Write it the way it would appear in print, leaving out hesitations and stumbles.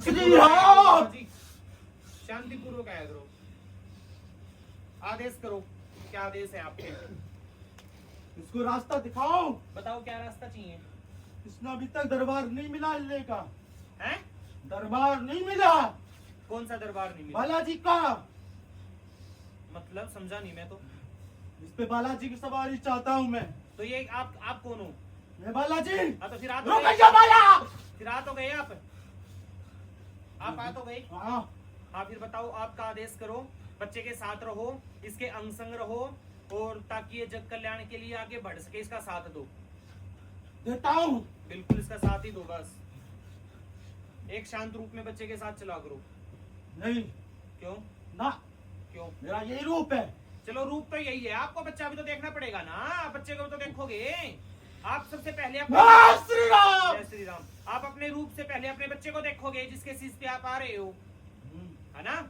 श्री राम। शांतिपूर्वक आया करो। आदेश करो, क्या आदेश है आपके? इसको रास्ता दिखाओ। बताओ क्या रास्ता चाहिए? इसने अभी तक दरबार नहीं मिला इल्ले का। हैं? दरबार नहीं मिला। कौन सा दरबार नहीं मिला? बालाजी का। मतलब समझा नहीं मैं तो। इस पे बालाजी की सवारी चाहता हूँ मैं। तो ये आप कौन हो? मैं बालाजी। हाँ तो फिर आ तो रुक गए। जा बाला। फिर आ तो गए आप आ तो गए। हाँ हाँ फिर बताओ, आपका आदेश करो। बच्चे के साथ रहो, इसके अंग संग रहो, और ताकि ये जग कल्याण के लिए आगे बढ़ सके, इसका साथ दो। देता हूँ। बिल्कुल इसका साथ ही दो बस। एक शांत रूप में बच्चे के साथ चला करो। नहीं क्यों? ना, क्यों? मेरा यही रूप है। चलो रूप तो यही है, आपको बच्चा भी तो देखना पड़ेगा ना। बच्चे को भी तो देखोगे आप। सबसे पहले जय श्री राम। जय श्री राम। आप अपने रूप से पहले अपने बच्चे को देखोगे, जिसके शीश पे आप आ रहे हो, है ना?